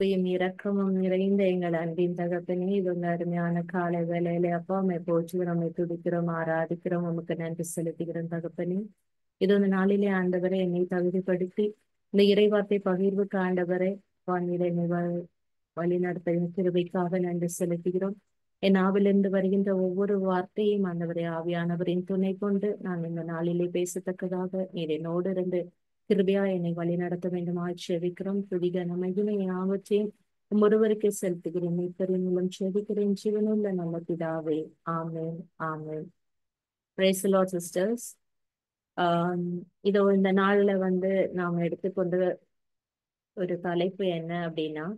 கிருபையும் இரக்கமும் நிறைந்த எங்கள் அன்பின் தகப்பனே, இது உங்க அருமையான காலை வேளையில அப்பா உம்மை போற்றுகிறோம், நம்மை துதிக்கிறோம், ஆராதிக்கிறோம், உமக்கு நன்றி செலுத்துகிறோம் தகப்பனே. இது ஒரு நாளிலே ஆண்டவரை என்னை தகுதிப்படுத்தி இந்த இறைவார்த்தை பகிர்வுக்கு ஆண்டவரை வானிலை வழி நடத்த கிருபைக்காக நன்றி செலுத்துகிறோம். என் நாவிலிருந்து வருகின்ற ஒவ்வொரு வார்த்தையும் ஆண்டவரே ஆவியானவரின் துணை கொண்டு நான் இந்த நாளிலே பேசத்தக்கதாக நீர் என்னோடு இருந்து கிருபையா என்னை வழி நடத்த வேண்டும் செபிக்கிறோம். துதிக மகிமை யாவற்றையும் ஒருவருக்கு செலுத்துகிறேன். மீட்பரின் மூலம் செபிக்கிறேன் ஜீவனுள்ள நல்ல பிதாவே. Amen, amen. Praise the lord sisters. ஆஹ் இதோ இந்த நாள்ல நாம் எடுத்துக்கொண்ட ஒரு தலைப்பு என்ன அப்படின்னா,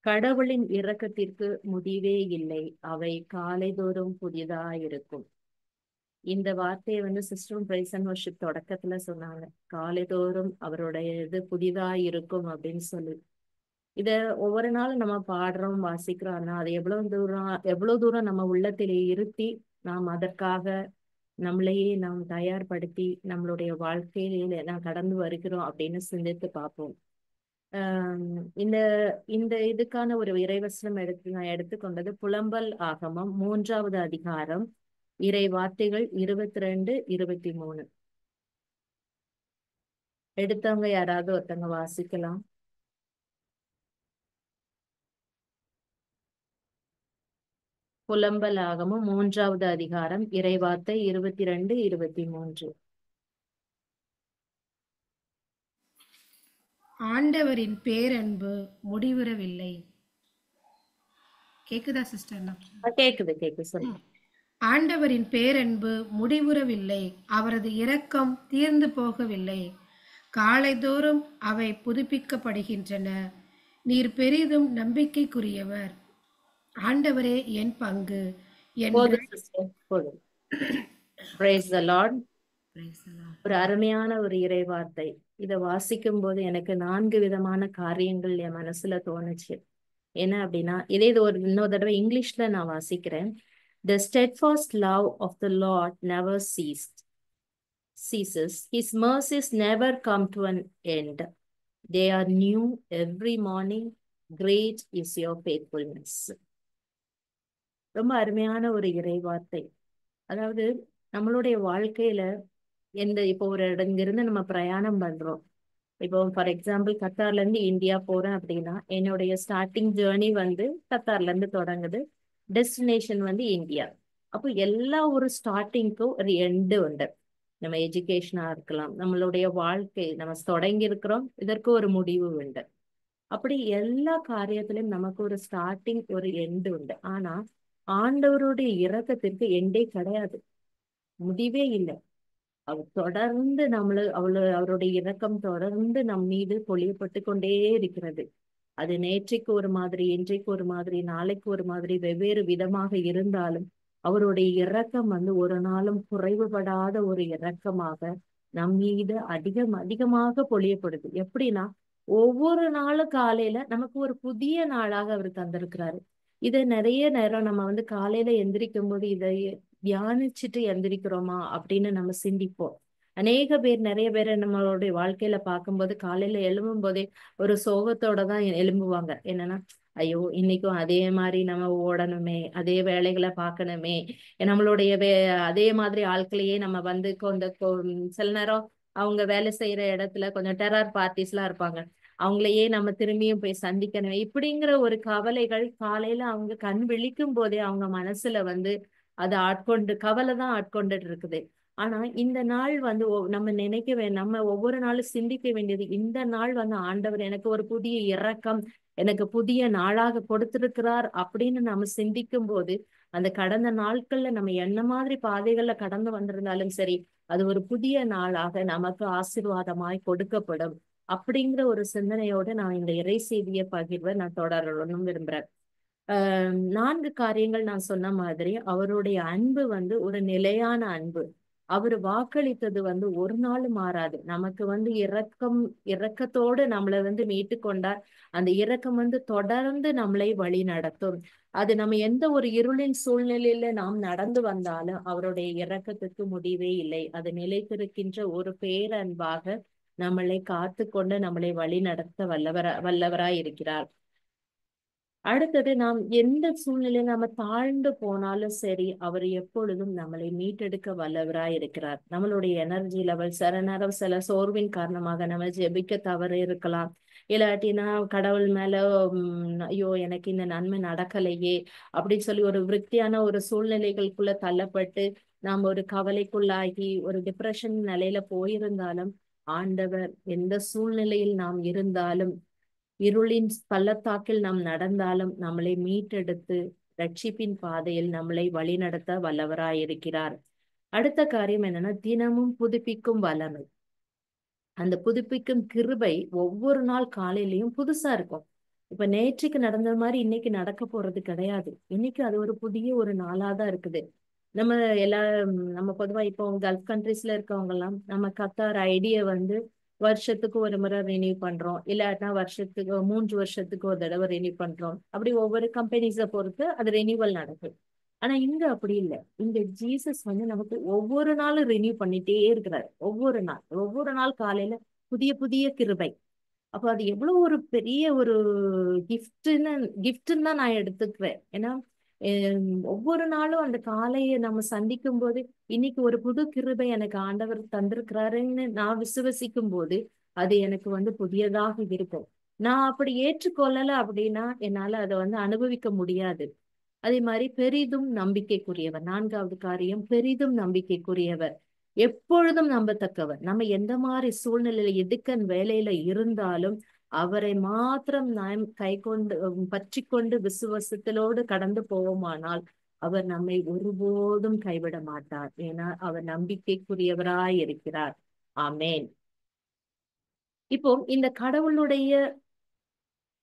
கடவுளின் இரக்கத்திற்கு முடிவே இல்லை, அவை காலைதோறும் புதிதாயிருக்கும். இந்த வார்த்தையை சிஸ்டம் பிரைஸ் அண்ட் வர்ஷிப் தொடக்கத்துல சொன்னாங்க. காலைதோறும் அவருடைய இது புதிதா இருக்கும் அப்படின்னு சொல்லி இத ஒவ்வொரு நாளும் நம்ம பாடுறோம், வாசிக்கிறோம். ஆனா அது எவ்வளவு தூரம் நம்ம உள்ளத்திலே இருத்தி நாம் அதற்காக நம்மளையே நாம் தயார்படுத்தி நம்மளுடைய வாழ்க்கையில நாம் கடந்து வருகிறோம் அப்படின்னு சிந்தித்து பார்ப்போம். இந்த இந்த இதுக்கான ஒரு இறைவசனம் நான் எடுத்துக்கொண்டது புலம்பல் ஆகமம் 3வது அதிகாரம் இறை வார்த்தைகள் 22, 23. எடுத்தவங்க யாராவது ஒருத்தவங்க வாசிக்கலாம். புலம்பல் ஆகமம் 3வது அதிகாரம் இறைவார்த்தை 22, 23. ஆண்டவரின் பேரன்பு முடிவுறவில்லை. கேக்குதா சிஸ்டர்? கேக்குது சொல்லுங்க. ஆண்டவரின் பேரன்பு முடிவுறவில்லை, அவரது இரக்கம் தீர்ந்து போகவில்லை. காலைதோறும் அவை புதுப்பிக்கப்படுகின்றன. நீர் பெரிதும் நம்பிக்கைக்குரியவர். ஆண்டவரே என் பங்கு என்று. Praise the Lord. ஒரு அருமையான ஒரு இறைவார்த்தை. இதை வாசிக்கும் போது எனக்கு 4 விதமான காரியங்கள் என் மனசுல தோணுச்சு. என்ன அப்படின்னா, இது இன்னொரு தடவை இங்கிலீஷ்ல நான் வாசிக்கிறேன். The steadfast love of the Lord never ceases. His mercies never come to an end. They are new every morning. Great is your faithfulness. ரொம்ப அருமையான ஒரு இறைவார்த்தை. அதாவது நம்மளுடைய வாழ்க்கையில இப்போ ஒரு இங்கிருந்து நம்ம பிரயாணம் பண்றோம். இப்போ ஃபார் எக்ஸாம்பிள் கத்தார்ல இருந்து இந்தியா போறேன் அப்படின்னா, என்னுடைய ஸ்டார்டிங் ஜேர்னி கத்தார்ல இருந்து தொடங்குது. Destination India. அப்போ எல்லா ஒரு ஸ்டார்டிங்க்கும் ஒரு எண்டு உண்டு. நம்ம எஜுகேஷனா இருக்கலாம், நம்மளுடைய வாழ்க்கை நம்ம தொடங்கி இருக்கிறோம், இதற்கு ஒரு முடிவு உண்டு. அப்படி எல்லா காரியத்திலும் நமக்கு ஒரு ஸ்டார்டிங் ஒரு எண்டு உண்டு. ஆனா ஆண்டவருடைய இரக்கத்திற்கு எண்டே கிடையாது, முடிவே இல்லை. அவர் தொடர்ந்து அவருடைய இரக்கம் தொடர்ந்து நம் மீது பொழியப்பட்டு கொண்டே இருக்கிறது. அது நேற்றைக்கு ஒரு மாதிரி, இன்றைக்கு ஒரு மாதிரி, நாளைக்கு ஒரு மாதிரி வெவ்வேறு விதமாக இருந்தாலும் அவருடைய இரக்கம் ஒரு நாளும் குறைவுபடாத ஒரு இரக்கமாக நம் மீது அதிகமாக பொழியப்படுது. எப்படின்னா, ஒவ்வொரு நாளும் காலையில நமக்கு ஒரு புதிய நாளாக அவர் தந்திருக்கிறாரு. இதை நிறைய நேரம் நம்ம காலையில எந்திரிக்கும் போது இதை தியானிச்சுட்டு எந்திரிக்கிறோமா அப்படின்னு நம்ம சிந்திப்போம். நிறைய பேரை நம்மளுடைய வாழ்க்கையில பார்க்கும்போது காலையில எழும்பும் போதே ஒரு சோகத்தோட தான் எழும்புவாங்க. என்னன்னா, ஐயோ இன்னைக்கும் அதே மாதிரி நம்ம ஓடணுமே, அதே வேலைகளை பார்க்கணுமே, நம்மளுடைய அதே மாதிரி ஆட்களையே நம்ம சில நேரம் அவங்க வேலை செய்யற இடத்துல கொஞ்சம் டெரர் பார்ட்டிஸ் எல்லாம் இருப்பாங்க. அவங்களையே நம்ம திரும்பியும் போய் சந்திக்கணுமே, இப்படிங்கிற ஒரு கவலைகள் காலையில அவங்க கண் விழிக்கும் போதே அவங்க மனசுல அது கவலை தான் ஆட்கொண்டுட்டு இருக்குது. ஆனா இந்த நாள் நம்ம ஒவ்வொரு நாளும் சிந்திக்க வேண்டியது, இந்த நாள் ஆண்டவர் எனக்கு ஒரு புதிய இரக்கம், எனக்கு புதிய நாளாக கொடுத்திருக்கிறார் அப்படின்னு நம்ம சிந்திக்கும் போது, அந்த கடந்த நாட்கள்ல நம்ம என்ன மாதிரி பாதைகள்ல கடந்து வந்திருந்தாலும் சரி, அது ஒரு புதிய நாளாக நமக்கு ஆசீர்வாதமாய் கொடுக்கப்படும். அப்படிங்கிற ஒரு சிந்தனையோட நான் இந்த இறை செய்தியை பகிர்வை நான் தொடரணும்னு விரும்புறேன். 4 காரியங்கள் நான் சொன்ன மாதிரி அவருடைய அன்பு ஒரு நிலையான அன்பு. அவர் வாக்களித்தது ஒரு நாள் மாறாது. நமக்கு இரக்கத்தோடு நம்மளை மீட்டு கொண்டார். அந்த இரக்கம் தொடர்ந்து நம்மளை வழி நடத்தும். அது நம்ம எந்த ஒரு இருளின் சூழ்நிலையில நாம் நடந்து வந்தாலும் அவருடைய இரக்கத்துக்கு முடிவே இல்லை. அது நிலைத்திருக்கின்ற ஒரு பேரன்பாக நம்மளை காத்து கொண்டு நம்மளை வழி நடத்த வல்லவராய் இருக்கிறார். அடுத்தது, நாம் எந்த சூழ்நிலையில நம்ம தாழ்ந்து போனாலும் சரி, அவர் எப்பொழுதும் நம்மளை மீட்டெடுக்க வல்லவராய் இருக்கிறார். நம்மளுடைய எனர்ஜி லெவல் சில நேரம் சில சோர்வின் காரணமாக நம்ம ஜெபிக்க தவறு இருக்கலாம். இல்லாட்டினா கடவுள் மேல ஐயோ எனக்கு இந்த நன்மை நடக்கலையே அப்படின்னு சொல்லி ஒரு விரக்தியான ஒரு சூழ்நிலைகளுக்குள்ள தள்ளப்பட்டு நாம் ஒரு கவலைக்குள்ளாகி ஒரு டிப்ரெஷன் நிலையில போயிருந்தாலும், ஆண்டவர் எந்த சூழ்நிலையில் நாம் இருந்தாலும், இருளின் பள்ளத்தாக்கில் நாம் நடந்தாலும் நம்மளை மீட்டெடுத்து ரட்சிப்பின் பாதையில் நம்மளை வழிநடத்த வல்லவராயிருக்கிறார். அடுத்த காரியம் என்னன்னா, தினமும் புதுப்பிக்கும் வல்லமை. அந்த புதுப்பிக்கும் கிருபை ஒவ்வொரு நாள் காலையிலயும் புதுசா இருக்கும். இப்ப நேற்றுக்கு நடந்த மாதிரி இன்னைக்கு நடக்க போறது கிடையாது. இன்னைக்கு அது ஒரு புதிய ஒரு நாளாதான் இருக்குது. நம்ம நம்ம பொதுவா இப்போ கல்ஃப் கண்ட்ரீஸ்ல இருக்கவங்க எல்லாம் நம்ம கத்தார் ஐடியை வருஷத்துக்கு ஒரு முறை ரினியூ பண்றோம். இல்லாட்டினா வருஷத்துக்கு 3 வருஷத்துக்கு ஒரு தடவை ரினியூ பண்றோம். அப்படி ஒவ்வொரு கம்பெனிஸை பொறுத்து அது ரினியூவல் நடக்குது. ஆனா இங்க அப்படி இல்லை. இங்க ஜீசஸ் நமக்கு ஒவ்வொரு நாளும் ரினியூ பண்ணிட்டே இருக்கிறாரு. ஒவ்வொரு நாள் காலையில புதிய புதிய கிருபை. அப்போ அது எவ்வளவு ஒரு பெரிய ஒரு கிஃப்ட்ன்னு தான் நான் எடுத்துக்கிறேன். ஏன்னா ஒவ்வொரு நாளும் அந்த காலையை நம்ம சந்திக்கும் போது இன்னைக்கு ஒரு புது கிருபை எனக்கு ஆண்டவர் தந்திருக்கிறாருன்னு நான் விசுவசிக்கும் போது அது எனக்கு புதியதாக இருக்கும். நான் அப்படி ஏற்றுக்கொள்ளல அப்படின்னா என்னால அதை அனுபவிக்க முடியாது. அதே மாதிரி பெரிதும் நம்பிக்கைக்குரியவர். 4வது காரியம், பெரிதும் நம்பிக்கைக்குரியவர், எப்பொழுதும் நம்பத்தக்கவர். நம்ம எந்த மாதிரி சூழ்நிலையில இடுக்கன் வேலையில இருந்தாலும் அவரை மாத்திரம் நாம் கை கொண்டு பற்றி கொண்டு விசுவாசத்திலோடு கடந்து போவோமானால் அவர் நம்மை ஒருபோதும் கைவிட மாட்டார். ஏன்னா அவர் நம்பிக்கைக்குரியவராய் இருக்கிறார். ஆமேன். இப்போ இந்த கடவுளுடைய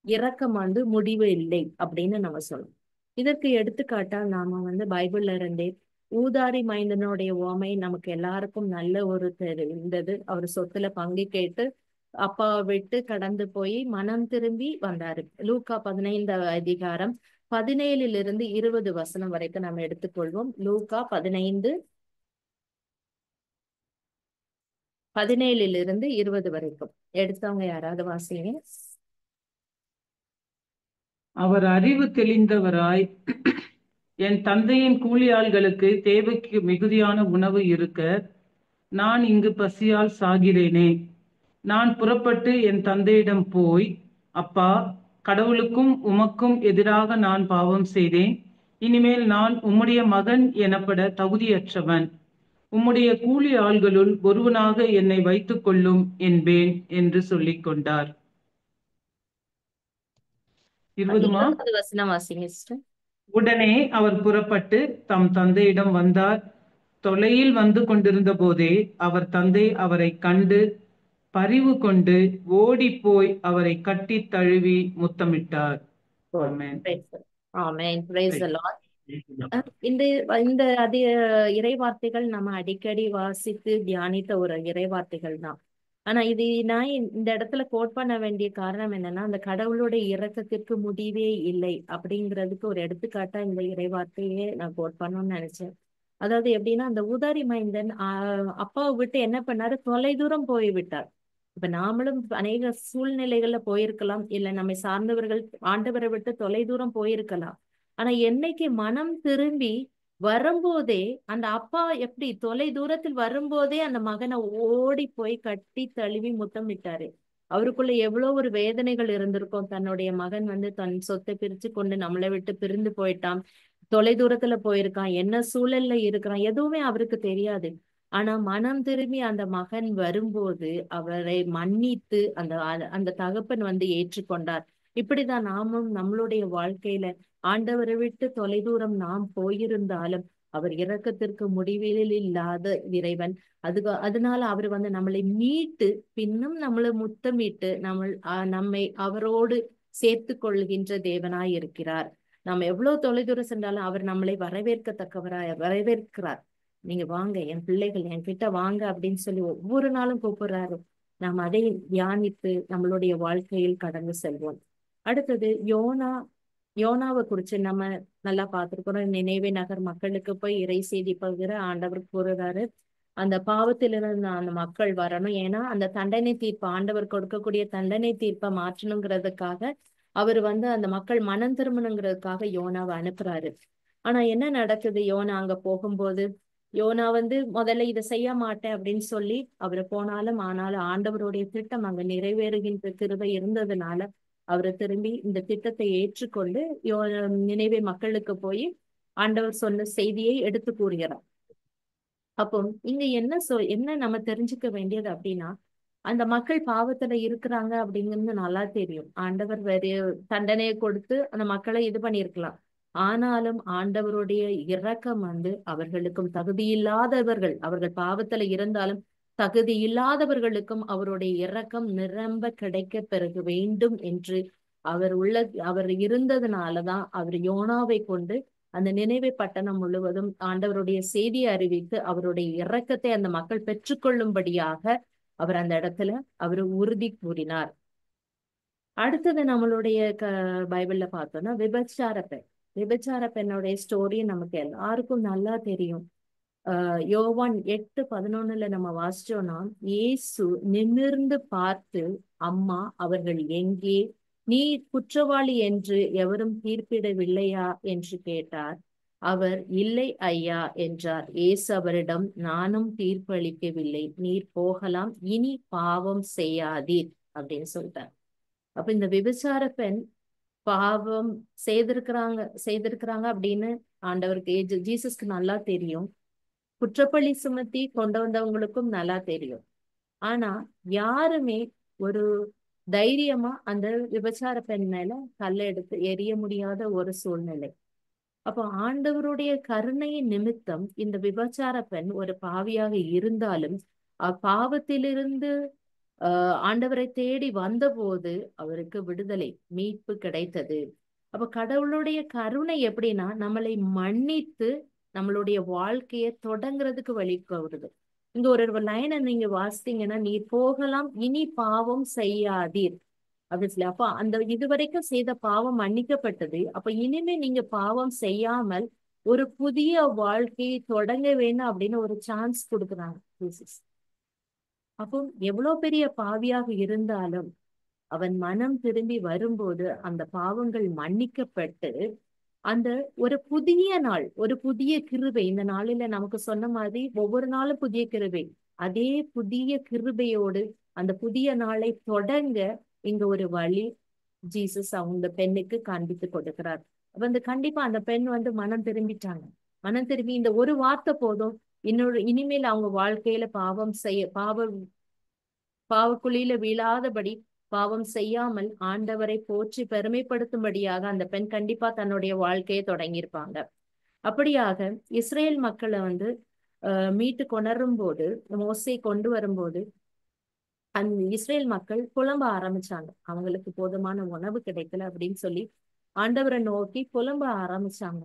இரக்கம் முடிவு இல்லை அப்படின்னு நம்ம சொல்லணும். இதற்கு எடுத்துக்காட்டா நாம பைபிள்ல இருந்தே ஊதாரி மைந்தனுடைய உவமை நமக்கு எல்லாருக்கும் நல்ல ஒரு இருந்தது. அவர் சொத்துல பங்கு கேட்டு அப்பாவை விட்டு கடந்து போய் மனம் திரும்பி வந்தாரு. லூக்கா 15வது அதிகாரம் 17 வசனம் வரைக்கும் நம்ம எடுத்துக்கொள்வோம். லூக்கா 15:17 வரைக்கும். எடுத்தவங்க யாராவது வாசிங்க. அவர் அறிவு தெளிந்தவராய், என் தந்தையின் கூலியாள்களுக்கு தேவைக்கு மிகுதியான உணவு இருக்க நான் இங்கு பசியால் சாகிறேனே. நான் புறப்பட்டு என் தந்தையிடம் போய், அப்பா, கடவுளுக்கும் உமக்கும் எதிராக நான் பாவம் செய்தேன். இனிமேல் நான் உம்முடைய மகன் எனப்பட தகுதியற்றவன். உம்முடைய கூலி ஆள்களுள் ஒருவனாக என்னை வைத்துக் கொள்ளும் என்பேன் என்று சொல்லிக் கொண்டார். 20 வசனம் வாசிங்க சிஸ்டர். உடனே அவர் புறப்பட்டு தம் தந்தையிடம் வந்தார். தொலையில் வந்து கொண்டிருந்த போதே அவர் தந்தை அவரை கண்டு பரிவு கொண்டு ஓடி போய் அவரை கட்டி தழுவி முத்தமிட்டார். இந்த இறை வார்த்தைகள் நம்ம அடிக்கடி வாசித்து தியானித்த ஒரு இறை வார்த்தைகள் தான். ஆனா இது நான் இந்த இடத்துல கோட் பண்ண வேண்டிய காரணம் என்னன்னா, அந்த கடவுளுடைய இரக்கத்திற்கு முடிவே இல்லை அப்படிங்கிறதுக்கு ஒரு எடுத்துக்காட்டா இந்த இறை வார்த்தையே நான் கோட் பண்ணணும்னு நினைச்சேன். அதாவது எப்படின்னா, அந்த ஊதாரி மைந்தன் அப்பாவை விட்டு என்ன பண்ணாரு, தொலை தூரம் போய் விட்டார். இப்ப நாமளும் அநேக சூழ்நிலைகள்ல போயிருக்கலாம், இல்ல நம்மை சார்ந்தவர்கள் ஆண்டவரை விட்டு தொலை தூரம் போயிருக்கலாம். ஆனா என்னைக்கு மனம் திரும்பி வரும்போதே அந்த அப்பா எப்படி தொலை தூரத்தில் வரும்போதே அந்த மகனை ஓடி போய் கட்டி தழுவி முத்தமிட்டாரு. அவருக்குள்ள எவ்வளவு ஒரு வேதனைகள் இருந்திருக்கும். தன்னுடைய மகன் தன் சொத்தை பிரிச்சு கொண்டு நம்மளை விட்டு பிரிந்து போயிட்டான், தொலை தூரத்துல போயிருக்கான், என்ன சூழல்ல இருக்கிறான், எதுவுமே அவருக்கு தெரியாது. ஆனா மனம் திரும்பி அந்த மகன் வரும்போது அவரை மன்னித்து அந்த அந்த தகப்பன் ஏற்றுக்கொண்டார். இப்படிதான் நாமும் நம்மளுடைய வாழ்க்கையில ஆண்டவரை விட்டு தொலைதூரம் நாம் போயிருந்தாலும் அவர் இரக்கத்திற்கு முடிவில் இல்லாத இறைவன். அதனால அவர் நம்மளை மீட்டு பின்னும் நம்மளை முத்தமிட்டு நம்மை அவரோடு சேர்த்து கொள்கின்ற தேவனாய் இருக்கிறார். நம்ம எவ்வளவு தொலைதூரம் சென்றாலும் அவர் நம்மளை வரவேற்கிறார். நீங்க வாங்க என் பிள்ளைகள், என் கிட்ட வாங்க அப்படின்னு சொல்லி ஒவ்வொரு நாளும் கூப்பிடுறாரு. நாம் அதை தியானித்து நம்மளுடைய வாழ்க்கையில் கடந்து செல்வோம். அடுத்தது யோனாவை குறிச்சு நம்ம நல்லா பார்த்திருக்கிறோம். நினைவே நகர் மக்களுக்கு போய் இறை செய்தி பகிர ஆண்டவர் கூறுறாரு. அந்த பாவத்திலிருந்து அந்த மக்கள் வரணும். ஏன்னா அந்த தண்டனை தீர்ப்பு, ஆண்டவர் கொடுக்கக்கூடிய தண்டனை தீர்ப்பை மாற்றணுங்கிறதுக்காக அவர் அந்த மக்கள் மனம் திரும்பணுங்கிறதுக்காக யோனாவை அனுப்புறாரு. ஆனா என்ன நடக்குது? யோனா அங்க போகும்போது யோனா முதல்ல இதை செய்ய மாட்டேன் அப்படின்னு சொல்லி அவரு போனாலும், ஆனாலும் ஆண்டவருடைய திட்டம் அங்க நிறைவேறுகின்ற கிருபை இருந்ததுனால அவரை திரும்பி இந்த திட்டத்தை ஏற்றுக்கொண்டு நினைவே மக்களுக்கு போய் ஆண்டவர் சொன்ன செய்தியை எடுத்து கூறுகிறார். அப்போ இங்க என்ன நம்ம தெரிஞ்சுக்க வேண்டியது அப்படின்னா, அந்த மக்கள் பாவத்துல இருக்கிறாங்க அப்படிங்கிறது நல்லா தெரியும். ஆண்டவர் வேற தண்டனையை கொடுத்து அந்த மக்களை இது பண்ணியிருக்கலாம். ஆனாலும் ஆண்டவருடைய இரக்கம் அவர்களுக்கும் தகுதியில்லாதவர்கள், அவர்கள் பாவத்துல இருந்தாலும் தகுதி இல்லாதவர்களுக்கும் அவருடைய இரக்கம் நிரம்ப கிடைக்க பெருக வேண்டும் என்று அவர் இருந்ததுனாலதான் அவர் யோனாவை கொண்டு அந்த நினைவே பட்டணம் முழுவதும் ஆண்டவருடைய செய்தியை அறிவித்து அவருடைய இரக்கத்தை அந்த மக்கள் பெற்றுக்கொள்ளும்படியாக அவர் அந்த இடத்துல அவர் உறுதி கூறினார். அடுத்தது நம்மளுடைய பைபிள்ல பார்த்தோம்னா விபச்சார பெண்ணுடைய ஸ்டோரி நமக்கு எல்லாருக்கும் நல்லா தெரியும். யோவான் 8:11 நம்ம வாசிச்சோம்னா, இயேசு நிமிர்ந்து பார்த்து, அம்மா அவர்கள் எங்கே? நீ குற்றவாளி என்று எவரும் தீர்ப்பிடவில்லையா என்று கேட்டார். அவர் இல்லை ஐயா என்றார். இயேசு அவரிடம், நானும் தீர்ப்பு அளிக்கவில்லை, நீர் போகலாம், இனி பாவம் செய்யாதீர் அப்படின்னு சொல்லிட்டார். அப்ப இந்த விபச்சார பெண் பாவம் செய்திருக்கிறாங்க அப்படின்னு ஆண்டவருக்கு ஜீசஸ்க்கு நல்லா தெரியும். குற்றப்பழி சுமத்தி கொண்டு வந்தவங்களுக்கும் நல்லா தெரியும். ஆனா யாருமே ஒரு தைரியமா அந்த விபச்சார பெண் மேல கல்லை எடுத்து எரிய முடியாத ஒரு சூழ்நிலை. அப்போ ஆண்டவருடைய கருணையின் நிமித்தம் இந்த விபச்சார பெண் ஒரு பாவியாக இருந்தாலும் பாவத்திலிருந்து ஆண்டவரை தேடி வந்தபோது அவருக்கு விடுதலை, மீட்பு கிடைத்தது. அப்ப கடவுளுடைய கருணை எப்படின்னா, நம்மளை மன்னித்து நம்மளுடைய வாழ்க்கையை தொடங்குறதுக்கு வழி வருது. இங்க ஒரு லைனை நீங்க வாசித்தீங்கன்னா, நீர் போகலாம், இனி பாவம் செய்யாதீர் அப்படின்னு சொல்லி. அப்ப அந்த இதுவரைக்கும் செய்த பாவம் மன்னிக்கப்பட்டது. அப்ப இனிமே நீங்க பாவம் செய்யாமல் ஒரு புதிய வாழ்க்கையை தொடங்க வேணும் அப்படின்னு ஒரு சான்ஸ் கொடுக்குறாங்க ஜீசஸ். அப்போ எவ்வளவு பெரிய பாவியாக இருந்தாலும் அவன் மனம் திரும்பி வரும்போது அந்த பாவங்கள் மன்னிக்கப்பட்டு அந்த ஒரு புதிய நாள், ஒரு புதிய கிருபை. இந்த நாளில நமக்கு சொன்ன மாதிரி ஒவ்வொரு நாளும் புதிய கிருபை. அதே புதிய கிருபையோடு அந்த புதிய நாளை தொடங்க இங்க ஒரு வழி ஜீசஸ் அவங்க பெண்ணுக்கு காண்பித்து கொடுக்கிறார். கண்டிப்பா அந்த பெண் மனம் திரும்பிட்டாங்க. மனம் திரும்பி இந்த ஒரு வார்த்தை போதும், இனிமேல் அவங்க வாழ்க்கையில பாவக்குழியில வீழாதபடி, பாவம் செய்யாமல் ஆண்டவரை போற்றி பெருமைப்படுத்தும்படியாக அந்த பெண் கண்டிப்பா தன்னுடைய வாழ்க்கையை தொடங்கியிருப்பாங்க. அப்படியாக இஸ்ரேல் மக்களை மீட்டு கொணரும் போது, மோசே கொண்டு வரும்போது அந்த இஸ்ரேல் மக்கள் புலம்ப ஆரம்பிச்சாங்க. அவங்களுக்கு போதுமான உணவு கிடைக்கல அப்படின்னு சொல்லி ஆண்டவரை நோக்கி புலம்ப ஆரம்பிச்சாங்க.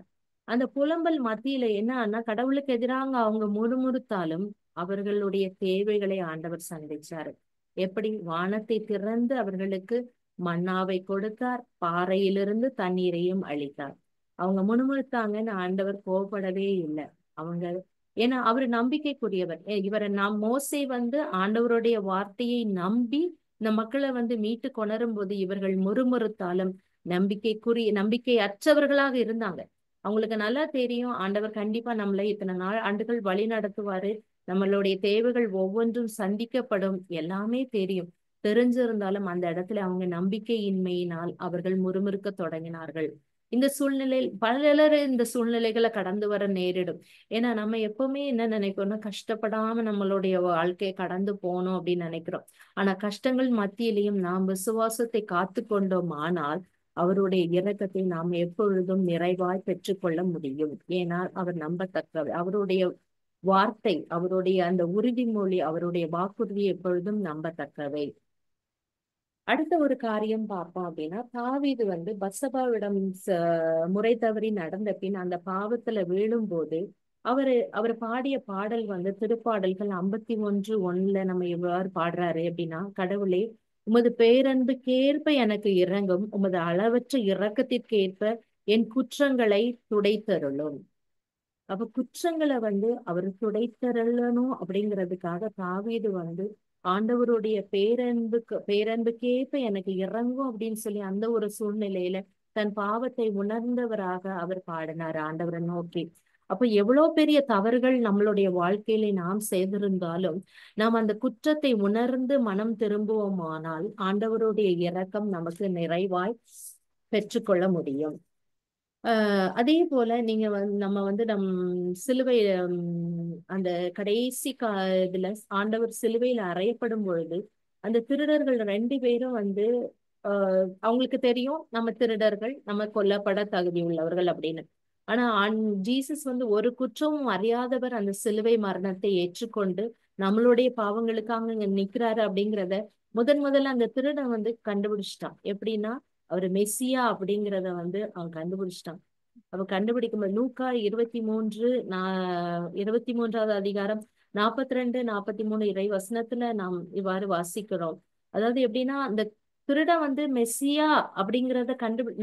அந்த புலம்பல் மத்தியில என்னன்னா, கடவுளுக்கு எதிராக அவங்க முறுமுறுத்தாலும் அவர்களுடைய தேவைகளை ஆண்டவர் சந்திச்சாரு. எப்படி? வானத்தை திறந்து அவர்களுக்கு மன்னாவை கொடுத்தார், பாறையிலிருந்து தண்ணீரையும் அளித்தார். அவங்க முணுமுணுத்தாங்கன்னு ஆண்டவர் கோபப்படவே இல்லை. அவங்க ஏன்னா அவரு நம்பிக்கைக்குரியவர். இவரை மோசே ஆண்டவருடைய வார்த்தையை நம்பி இந்த மக்களை மீட்டு கொணரும் போது இவர்கள் முறுமுறுத்தாலும் நம்பிக்கை அற்றவர்களாக இருந்தாங்க. அவங்களுக்கு நல்லா தெரியும், ஆண்டவர் கண்டிப்பா நம்மளை இத்தனை ஆண்டுகள் வழி நடத்துவாரு, நம்மளுடைய தேவைகள் ஒவ்வொன்றும் சந்திக்கப்படும், எல்லாமே தெரிஞ்சிருந்தாலும் அந்த இடத்துல அவங்க நம்பிக்கையின்மையினால் அவர்கள் முறுமுறுக்க தொடங்கினார்கள். இந்த சூழ்நிலையில் பலர் இந்த சூழ்நிலைகளை கடந்து வர நேரிடும். ஏன்னா நம்ம எப்பவுமே என்ன நினைக்கிறோம்னா, கஷ்டப்படாம நம்மளுடைய வாழ்க்கையை கடந்து போகணும் அப்படின்னு நினைக்கிறோம். ஆனா கஷ்டங்கள் மத்தியிலையும் நாம் விசுவாசத்தை காத்து கொண்டோம் ஆனால் அவருடைய இரக்கத்தை நாம் எப்பொழுதும் நிறைவாய் பெற்றுக்கொள்ள முடியும். ஏன்னா அவர் நம்பத்தக்கவர். அவருடைய வார்த்தை, அவருடைய அந்த உறுதிமொழி, அவருடைய வாக்குறுதி எப்பொழுதும் நம்பத்தக்கவை. அடுத்த ஒரு காரியம் பார்ப்போம் அப்படின்னா, தாவீது பத்சபாவிடம் முறை தவறி நடந்த பின் அந்த பாவத்துல வீழும் போது அவர் பாடிய பாடல் திருப்பாடல்கள் 51:1 நம்ம எவ்வாறு பாடுறாரு அப்படின்னா, கடவுளே, உமது பேரன்புக்கேற்ப எனக்கு இரங்கும், உமது அளவற்ற இரக்கத்திற்கேற்ப என் குற்றங்களை துடைத்தருளும். அப்ப குற்றங்களை வந்து அவர் துடைத்தரலணும் அப்படிங்கிறதுக்காக தாவீது வந்து ஆண்டவருடைய பேரன்புக்கேற்ப எனக்கு இறங்கும் அப்படின்னு சொல்லி அந்த ஒரு சூழ்நிலையில தன் பாவத்தை உணர்ந்தவராக அவர் பாடினார் ஆண்டவரை நோக்கி. அப்ப எவ்வளவு பெரிய தவறுகள் நம்மளுடைய வாழ்க்கையில நாம் செய்திருந்தாலும் நாம் அந்த குற்றத்தை உணர்ந்து மனம் திரும்புவோமானால் ஆண்டவருடைய இரக்கம் நமக்கு நிறைவாய் பெற்றுக்கொள்ள முடியும். அதே போல நீங்க நம்ம வந்து சிலுவை அந்த கடைசி இதுல ஆண்டவர் சிலுவையில அறையப்படும் பொழுது அந்த திருடர்கள் 2 பேரும் வந்து அவங்களுக்கு தெரியும் நம்ம திருடர்கள், நம்ம கொல்லப்பட தகுதி உள்ளவர்கள் அப்படின்னு. ஆனா ஜீசஸ் வந்து ஒரு குற்றமும் அறியாதவர் அந்த சிலுவை மரணத்தை ஏற்றுக்கொண்டு நம்மளுடைய பாவங்களுக்காக அங்க நிக்கிறாரு அப்படிங்கிறத முதல்ல அந்த திருடன் வந்து கண்டுபிடிச்சிட்டான். எப்படின்னா அவர் மெஸ்ஸியா அப்படிங்கிறத வந்து அவன் கண்டுபிடிச்சிட்டான். அவ கண்டுபிடிக்கும் லூக்கா 23வது அதிகாரம் 42, 43 இறை வசனத்துல நாம் இவ்வாறு வாசிக்கிறோம். அதாவது எப்படின்னா அந்த திருடன் வந்து மெஸ்ஸியா அப்படிங்கிறத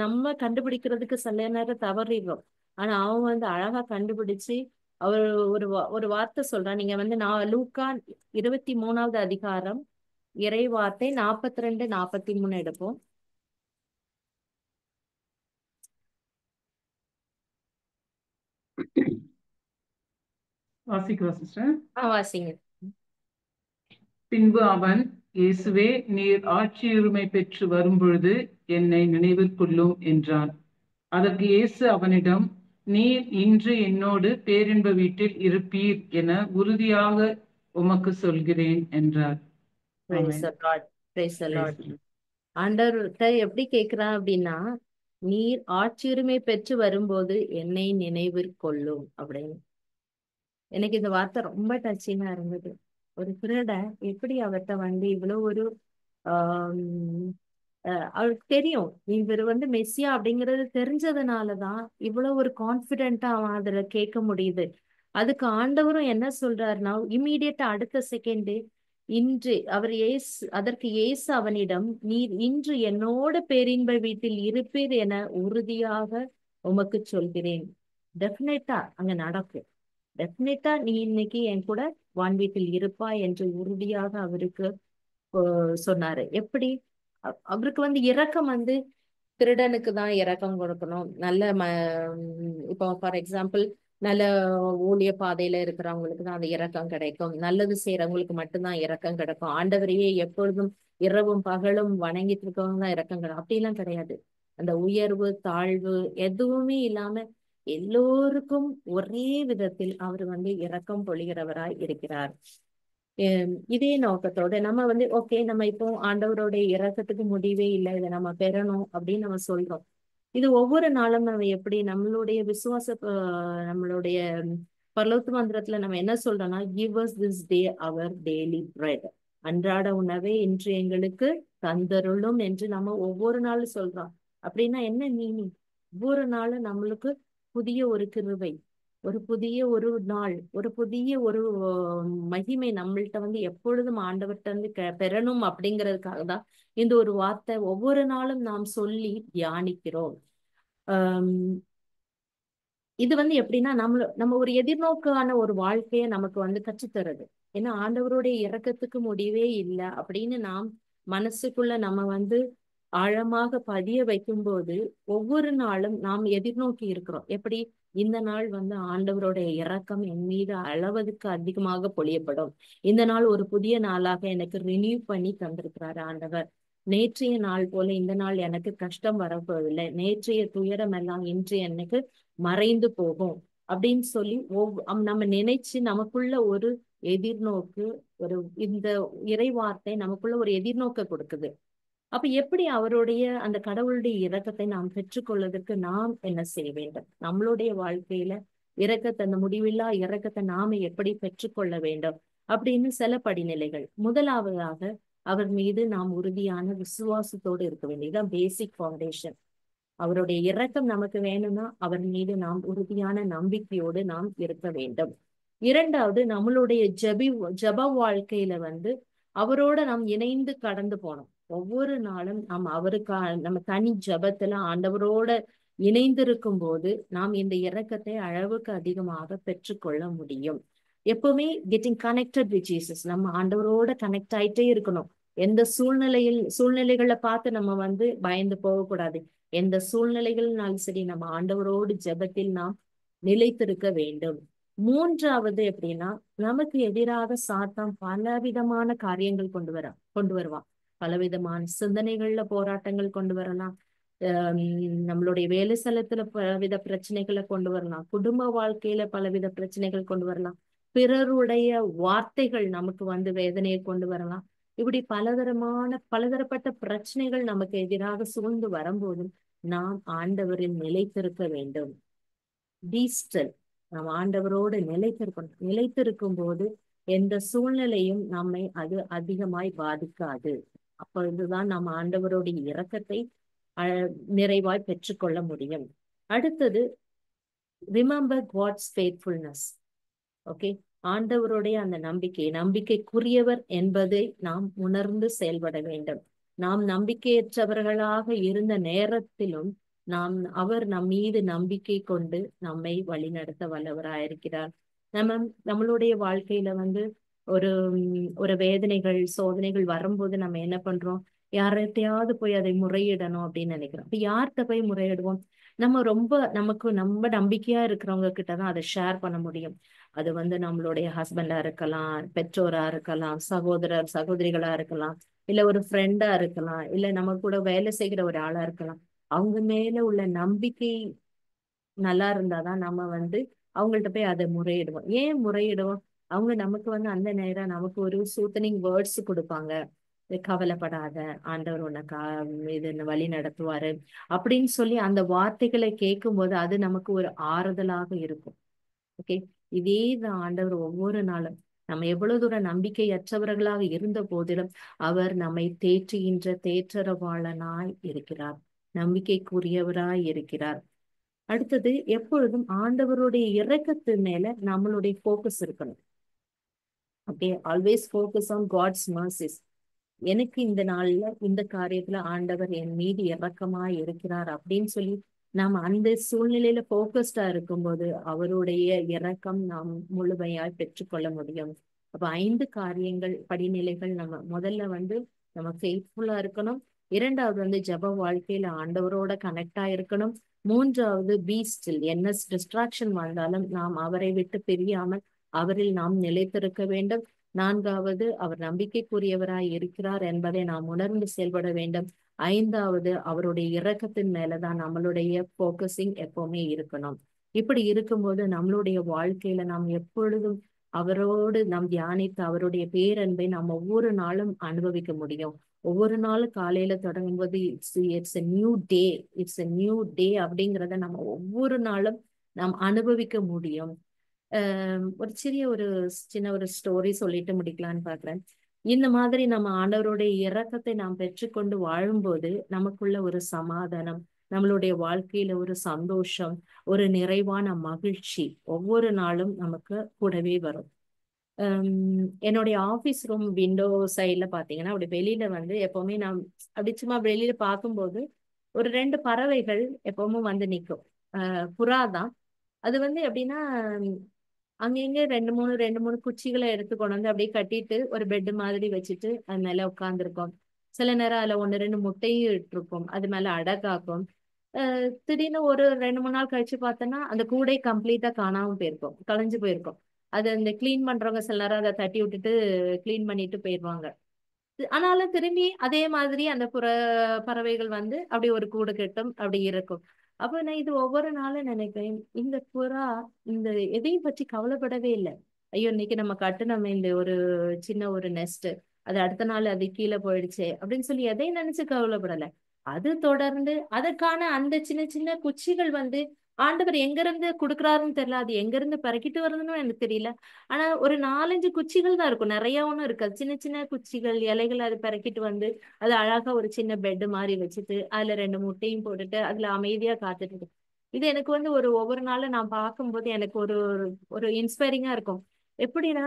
நம்ம கண்டுபிடிக்கிறதுக்கு சில நேரம் தவறிடுறோம். ஆனா அவன் வந்து அழகா கண்டுபிடிச்சு அவர் ஒரு வார்த்தை சொல்றான். நீங்க வந்து லூக்கா 23வது அதிகாரம் இறை வார்த்தை 42, 43 எடுப்போம். வாசிக்கிறோம் சிஸ்டர். வாசிங்க. பின்பு அவன், இயேசுவே, நீர் ஆட்சியுரிமை பெற்று வரும்பொழுது என்னை நினைவில் கொள்ளும் என்றான். அதற்கு இயேசு அவனிடம், நீர் இன்று என்னோடு பேரின்ப வீட்டில் இருப்பீர் என உறுதியாக உமக்கு சொல்கிறேன் என்றார். ஆண்டவர்கிட்ட எப்படி கேட்கிறான் அப்படின்னா, நீர் ஆட்சியுரிமை பெற்று வரும்போது என்னை நினைவிற்கொள்ளும் அப்படின்னு. எனக்கு இந்த வார்த்தை ரொம்ப டச்சிங்கா இருந்தது. ஒரு திருட எப்படி அவர்கிட்ட வந்து இவ்வளவு ஒரு அவருக்கு தெரியும் இவர் வந்து மெஸ்ஸியா அப்படிங்கிறது தெரிஞ்சதுனாலதான் இவ்வளவு ஒரு கான்பிடென்ட்டா அவன் அதுல கேட்க முடியுது. அதுக்கு ஆண்டவரும் என்ன சொல்றாருன்னா, இம்மீடியட்டா அடுத்த செகண்ட் இன்று அதற்கு இயேசு அவனிடம், நீர் இன்று என்னோட பேரின்ப வீட்டில் இருப்பீர் என உறுதியாக உமக்கு சொல்கிறேன். டெஃபினட்டா அங்க நடக்கும். டெஃபினட்டா நீ இன்னைக்கு என் கூட வான் வீட்டில் இருப்பா என்று உறுதியாக அவருக்கு சொன்னாரு. எப்படி அவருக்கு வந்து இரக்கம் வந்து திருடனுக்கு தான் இரக்கம் கொடுக்கணும். நல்ல இப்போ ஃபார் எக்ஸாம்பிள் நல்ல ஊழிய பாதையில இருக்கிறவங்களுக்கு தான் அந்த இரக்கம் கிடைக்கும். நல்லது செய்யறவங்களுக்கு மட்டும்தான் இரக்கம் கிடைக்கும். ஆண்டவரையே எப்பொழுதும் இரவும் பகலும் வணங்கிட்டு இருக்கவங்க தான் இரக்கம் கிடைக்கும். அப்படிலாம் கிடையாது. அந்த உயர்வு தாழ்வு எதுவுமே இல்லாம எல்லோருக்கும் ஒரே விதத்தில் அவர் வந்து இரக்கம் பொழிகிறவராய் இருக்கிறார். இதே நோக்கத்தோட நம்ம வந்து ஓகே, நம்ம இப்போ ஆண்டவருடைய இரக்கத்துக்கு முடிவே இல்லை, இதை நம்ம பெறணும் அப்படின்னு நம்ம சொல்றோம். இது ஒவ்வொரு நாளும் நம்ம எப்படி நம்மளுடைய நம்மளுடைய பரலோக மந்திரத்துல நம்ம என்ன சொல்றோம்னா, give us this day our daily bread, அன்றாட உணவை இன்று எங்களுக்கு தந்தருளும் என்று நம்ம ஒவ்வொரு நாளும் சொல்றோம். அப்படின்னா என்ன மீனிங்? ஒவ்வொரு நாளும் நம்மளுக்கு புதிய ஒரு கிருபை, ஒரு புதிய ஒரு நாள், ஒரு புதிய ஒரு மகிமை நம்மள்ட்ட வந்து எப்பொழுதும் ஆண்டவர்கிட்ட வந்து பெறணும் அப்படிங்கிறதுக்காக தான் இந்த ஒரு வார்த்தை ஒவ்வொரு நாளும் நாம் சொல்லி தியானிக்கிறோம். இது வந்து எப்படின்னா நம்ம ஒரு எதிர்நோக்கான ஒரு வாழ்க்கைய நமக்கு வந்து கற்றுத்தருது. ஏன்னா ஆண்டவருடைய இரக்கத்துக்கு முடிவே இல்லை அப்படின்னு நாம் மனசுக்குள்ள நம்ம வந்து ஆழமாக பதிய வைக்கும்போது ஒவ்வொரு நாளும் நாம் எதிர்நோக்கி இருக்கிறோம். எப்படி இந்த நாள் வந்து ஆண்டவருடைய இரக்கம் என் மீது அளவுக்கு அதிகமாக பொழியப்படும். இந்த நாள் ஒரு புதிய நாளாக எனக்கு ரினியூ பண்ணி தந்திருக்கிறாரு ஆண்டவர். நேற்றைய நாள் போல இந்த நாள் எனக்கு கஷ்டம் வரப்போவதில்லை. நேற்றைய துயரம் எல்லாம் இன்று எனக்கு மறைந்து போகும் அப்படின்னு சொல்லி நம்ம நினைச்சு நமக்குள்ள ஒரு எதிர்நோக்கு, இந்த இறைவார்த்தை நமக்குள்ள ஒரு எதிர்நோக்க கொடுக்குது. அப்ப எப்படி அவருடைய அந்த கடவுளுடைய இரக்கத்தை நாம் பெற்றுக்கொள்வதற்கு நாம் என்ன செய்ய வேண்டும்? நம்மளுடைய வாழ்க்கையில இரக்கத்தை, அந்த முடிவில்லா இரக்கத்தை நாம எப்படி பெற்றுக்கொள்ள வேண்டும் அப்படின்னு சில படிநிலைகள். முதலாவதாக அவர் மீது நாம் உறுதியான விசுவாசத்தோடு இருக்க வேண்டியதுதான் பேசிக் ஃபவுண்டேஷன். அவருடைய இரக்கம் நமக்கு வேணும்னா அவர் மீது நாம் உறுதியான நம்பிக்கையோடு நாம் இருக்க வேண்டும். இரண்டாவது, நம்மளுடைய ஜப வாழ்க்கையில வந்து அவரோட நாம் இணைந்து கடந்து போனோம். ஒவ்வொரு நாளும் நம்ம தனி ஜபத்துல ஆண்டவரோட இணைந்திருக்கும் போது நாம் இந்த இரக்கத்தை அளவுக்கு அதிகமாக பெற்றுக்கொள்ள முடியும். எப்பவுமே கெட்டிங் கனெக்டட் வித் ஜீசஸ், நம்ம ஆண்டவரோட கனெக்ட் ஆயிட்டே இருக்கணும். எந்த சூழ்நிலைகளை பார்த்து நம்ம பயந்து போகக்கூடாது. எந்த சூழ்நிலைகள்னாலும் சரி, நம்ம ஆண்டவரோடு ஜெபத்தில் நாம் நிலைத்திருக்க வேண்டும். மூன்றாவது எப்படின்னா, நமக்கு எதிராக சாத்தான் பலவிதமான காரியங்கள் கொண்டு வருவான். பலவிதமான சிந்தனைகள்ல போராட்டங்கள் கொண்டு வரலாம். நம்மளுடைய வேலை ஸ்தலத்துல பலவித பிரச்சனைகளை கொண்டு வரலாம். குடும்ப வாழ்க்கையில பலவித பிரச்சனைகள் கொண்டு வரலாம். பிறருடைய வார்த்தைகள் நமக்கு வேதனையை கொண்டு வரலாம். இப்படி பலதரப்பட்ட பிரச்சனைகள் நமக்கு எதிராக சூழ்ந்து வரும்போதும் நாம் ஆண்டவரில் நிலைத்திருக்க வேண்டும். பீஸ்டல், நாம் ஆண்டவரோடு நிலைத்திருக்கும் போது எந்த சூழ்நிலையும் நம்மை அது அதிகமாய் பாதிக்காது. அப்பொழுதுதான் நாம் ஆண்டவருடைய இரக்கத்தை நிறைவாய் பெற்றுக்கொள்ள முடியும். அடுத்தது, ரிமெம்பர் காட்ஸ் ஃபெய்த்ஃபுல்னஸ். ஓகே, ஆண்டவருடைய அந்த நம்பிக்கைக்குரியவர் என்பதை நாம் உணர்ந்து செயல்பட வேண்டும். நாம் நம்பிக்கையற்றவர்களாக இருந்த நேரத்திலும் அவர் நம் மீது நம்பிக்கை கொண்டு நம்மை வழிநடத்த வல்லவராயிருக்கிறார். நம்மளுடைய வாழ்க்கையில ஒரு ஒரு வேதனைகள் சோதனைகள் வரும்போது நம்ம என்ன பண்றோம்? யார்கிட்டயாவது போய் அதை முறையிடணும் அப்படின்னு நினைக்கிறோம். அப்ப யார்கிட்ட போய் முறையிடுவோம்? நம்ம நம்பிக்கையா இருக்கிறவங்க கிட்டதான் அதை ஷேர் பண்ண முடியும். அது நம்மளுடைய ஹஸ்பண்டா இருக்கலாம், பெற்றோரா இருக்கலாம், சகோதரிகளா இருக்கலாம், இல்ல ஒரு ஃப்ரெண்டா இருக்கலாம், இல்ல நம்ம கூட வேலை செய்கிற ஒரு ஆளா இருக்கலாம். அவங்க மேல உள்ள நம்பிக்கை நல்லா இருந்தாதான் நம்ம அவங்கள்ட்ட போய் அதை முறையிடுவோம். ஏன் முறையிடுவோம்? அவங்க நமக்கு அந்த நேரம் நமக்கு ஒரு சூத்தனிங் வேர்ட்ஸ் கொடுப்பாங்க. கவலைப்படாத, ஆண்டவர் உன்னை வழி நடத்துவாரு அப்படின்னு சொல்லி அந்த வார்த்தைகளை கேட்கும் போது அது நமக்கு ஒரு ஆறுதலாக இருக்கும். ஓகே, இதேதான் ஆண்டவர் ஒவ்வொரு நாளும் நம்ம எவ்வளவு தூரம் நம்பிக்கையற்றவர்களாக இருந்த போதிலும் அவர் நம்மை தேற்றரவாளனாய் இருக்கிறார், நம்பிக்கைக்குரியவராய் இருக்கிறார். அடுத்தது, எப்பொழுதும் ஆண்டவருடைய இரக்கத்து மேல நம்மளுடைய போக்கஸ் இருக்கணும். Okay, always focus on God's mercies. எனக்கு இந்த நாள்ல இந்த காரியத்துல ஆண்டவர் என் மீது இரக்கமாய் இருக்கிறார் அப்படின்னு சொல்லி நாம் அந்த சூழ்நிலையில போக்கஸ்டா இருக்கும்போது அவருடைய இரக்கம் நாம் முழுமையாய் பெற்றுக்கொள்ள முடியும். அப்ப 5 காரியங்கள், படிநிலைகள். நம்ம முதல்ல நம்ம ஃபெய்த்ஃபுல்லா இருக்கணும். இரண்டாவது ஜெப வாழ்க்கையில ஆண்டவரோட கனெக்டா இருக்கணும். மூன்றாவது, பீ ஸ்டில். என்ன டிஸ்ட்ராக்ஷன் வந்தாலும் நாம் அவரை விட்டு பிரியாமல் அவரில் நாம் நிலைத்திருக்க வேண்டும். நான்காவது, அவர் நம்பிக்கைக்குரியவராய் இருக்கிறார் என்பதை நாம் உணர்ந்து செயல்பட வேண்டும். ஐந்தாவது, அவருடைய இரக்கத்தின் மேலதான் நம்மளுடைய போக்கஸிங் எப்பவுமே இருக்கணும். இப்படி இருக்கும்போது நம்மளுடைய வாழ்க்கையில நாம் எப்பொழுதும் அவரோடு நாம் தியானித்து அவருடைய பேரன்பை நாம் ஒவ்வொரு நாளும் அனுபவிக்க முடியும். ஒவ்வொரு நாளும் காலையில தொடங்கும் போது it's a new day, it's a new day அப்படிங்கிறத நம்ம ஒவ்வொரு நாளும் நாம் அனுபவிக்க முடியும். ஒரு சின்ன ஒரு ஸ்டோரி சொல்லிட்டு முடிக்கலான்னு பாக்குறேன். இந்த மாதிரி நம்ம ஆண்டவருடைய இரக்கத்தை நாம் பெற்றுக்கொண்டு வாழும்போது நமக்குள்ள ஒரு சமாதானம், நம்மளுடைய வாழ்க்கையில ஒரு சந்தோஷம், ஒரு நிறைவான மகிழ்ச்சி ஒவ்வொரு நாளும் நமக்கு கூடவே வரும். என்னுடைய ஆபீஸ் ரூம் விண்டோ சைட்ல பாத்தீங்கன்னா அப்படி வெளியில எப்பவுமே நான் அப்படி சும்மா வெளியில பார்க்கும்போது ஒரு 2 பறவைகள் எப்பவும் நிக்கும். புறா தான். அது எப்படின்னா, அங்கங்க ரெண்டு மூணு குச்சிகளை எடுத்து கொண்டு அப்படியே கட்டிட்டு ஒரு பெட் மாதிரி வச்சுட்டு அது மேல உட்கார்ந்துருக்கும். சில நேரம் அதுல 1-2 முட்டையும் இட்டிருக்கும், அது மேல அடகாக்கும். திடீர்னு ஒரு 2-3 நாள் கழிச்சு பார்த்தோன்னா அந்த கூடை கம்ப்ளீட்டா காணாம போயிருக்கும், கலைஞ்சு போயிருக்கும். அது அந்த கிளீன் பண்றவங்க சில நேரம் அதை தட்டி விட்டுட்டு கிளீன் பண்ணிட்டு போயிடுவாங்க. ஆனாலும் திரும்பி அதே மாதிரி அந்த பறவைகள் அப்படி ஒரு கூடு கட்டும், அப்படி இருக்கும். அப்ப நான் இது ஒவ்வொரு நாளும் நினைக்கிறேன், இந்த புறா இந்த எதையும் பற்றி கவலைப்படவே இல்லை. ஐயோ, இன்னைக்கு நம்ம கட்டுனோமே இந்த ஒரு சின்ன ஒரு நெஸ்ட், அது அடுத்த நாள் அது கீழே போயிடுச்சே அப்படின்னு சொல்லி எதையும் நினைச்சு கவலைப்படல. அது தொடர்ந்து அதற்கான அந்த சின்ன சின்ன குச்சிகள் ஆண்டவர் எங்க இருந்து கொடுக்குறாருன்னு தெரியல, அது எங்க இருந்து பறக்கிட்டு வருதுன்னு எனக்கு தெரியல. ஆனா ஒரு 4-5 குச்சிகள் தான் இருக்கும், நிறைய ஒண்ணும் இருக்காது. சின்ன சின்ன குச்சிகள், இலைகள் அது பறக்கிட்டு அது அழகா ஒரு சின்ன பெட் மாதிரி வச்சுட்டு அதுல 2 முட்டையும் போட்டுட்டு அதுல அமைதியா காத்துட்டு இருக்கு. இது எனக்கு ஒவ்வொரு நாளும் நான் பார்க்கும்போது எனக்கு ஒரு ஒரு இன்ஸ்பைரிங்கா இருக்கும். எப்படின்னா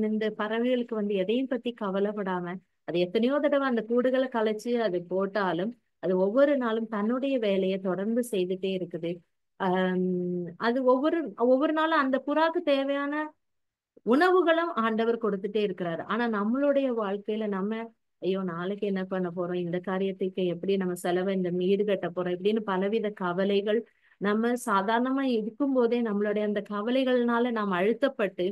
இந்த பறவைகளுக்கு எதையும் பத்தி கவலைப்படாம அது எத்தனையோ தடவை அந்த கூடுகளை கலைச்சு அது போட்டாலும் அது ஒவ்வொரு நாளும் தன்னுடைய வேலையை தொடர்ந்து செய்துட்டே இருக்குது. அது ஒவ்வொரு ஒவ்வொரு நாளும் அந்த புறாக்கு தேவையான உணவுகளும் ஆண்டவர் கொடுத்துட்டே இருக்கிறாரு. ஆனா நம்மளுடைய வாழ்க்கையில நம்ம, ஐயோ நாளைக்கு என்ன பண்ண போறோம், இந்த காரியத்துக்கு எப்படி நம்ம செலவை இந்த ஈடு கட்ட போறோம் இப்படின்னு பலவித கவலைகள் நம்ம சாதாரணமா இருக்கும் போதே நம்மளுடைய அந்த கவலைகள்னால நாம் அழுத்தப்பட்டு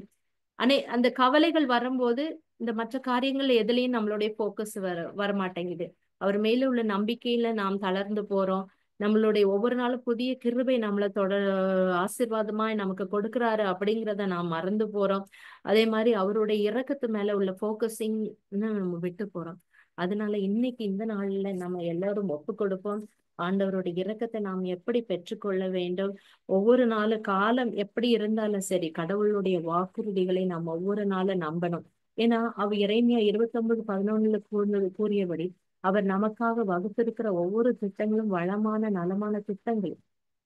அந்த கவலைகள் வரும்போது இந்த மற்ற காரியங்கள் எதுலயும் நம்மளுடைய போக்கஸ் வரமாட்டேங்குது. அவர் மேல உள்ள நம்பிக்கையில நாம் தளர்ந்து போறோம். நம்மளுடைய ஒவ்வொரு நாளும் புதிய கிருபை நம்மளை ஆசீர்வாதமாய் நமக்கு கொடுக்கிறாரு அப்படிங்கிறத நாம் மறந்து போறோம். அதே மாதிரி அவருடைய இரக்கத்து மேல உள்ள போக்கஸிங் நம்ம விட்டு போறோம். அதனால இன்னைக்கு இந்த நாள்ல நம்ம எல்லாரும் ஒப்பு கொடுப்போம். ஆண்டவருடைய இரக்கத்தை நாம் எப்படி பெற்றுக்கொள்ள வேண்டும். ஒவ்வொரு நாளும் காலம் எப்படி இருந்தாலும் சரி, கடவுளுடைய வாக்குறுதிகளை நாம் ஒவ்வொரு நாளும் நம்பணும். ஏன்னா எரேமியா 29:11 கூறியபடி அவர் நமக்காக வகுத்திருக்கிற ஒவ்வொரு திட்டங்களும் வளமான நலமான திட்டங்கள்.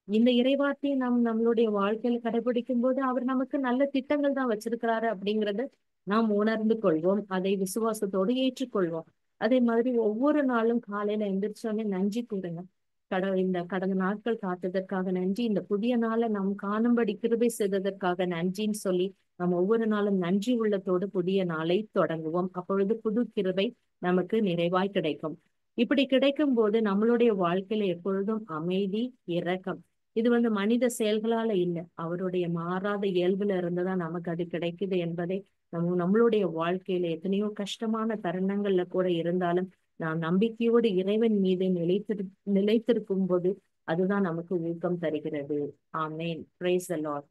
இந்த இறைவார்த்தையை நாம் நம்மளுடைய வாழ்க்கையில கடைபிடிக்கும் போது அவர் நமக்கு நல்ல திட்டங்கள் தான் வச்சிருக்கிறாரு அப்படிங்கறத நாம் உணர்ந்து கொள்வோம். அதை விசுவாசத்தோடு ஏற்றுக்கொள்வோம். அதே மாதிரி ஒவ்வொரு நாளும் காலையில எந்திரிச்சோடனே நன்றி கூறுங்க. இந்த கடந்த நாட்கள் காத்ததற்காக நன்றி, இந்த புதிய நாளை நாம் காணும்படி கிருபை செய்ததற்காக நன்றின்னு சொல்லி நாம் ஒவ்வொரு நாளும் நன்றி உள்ளத்தோடு புதிய நாளை தொடங்குவோம். அப்பொழுது புது கிருபை நமக்கு நிறைவாய் கிடைக்கும். இப்படி கிடைக்கும் போது நம்மளுடைய வாழ்க்கையில எப்பொழுதும் அமைதி, இரக்கம், இது மனித செயல்களால இல்லை, அவருடைய மாறாத இயல்புல இருந்துதான் நமக்கு அது கிடைக்குது என்பதை நம்மளுடைய வாழ்க்கையில எத்தனையோ கஷ்டமான தருணங்கள்ல கூட இருந்தாலும் நாம் நம்பிக்கையோடு இறைவன் மீது நிலைத்திருக்கும் போது அதுதான் நமக்கு ஊக்கம் தருகிறது. ஆமென். Praise the Lord.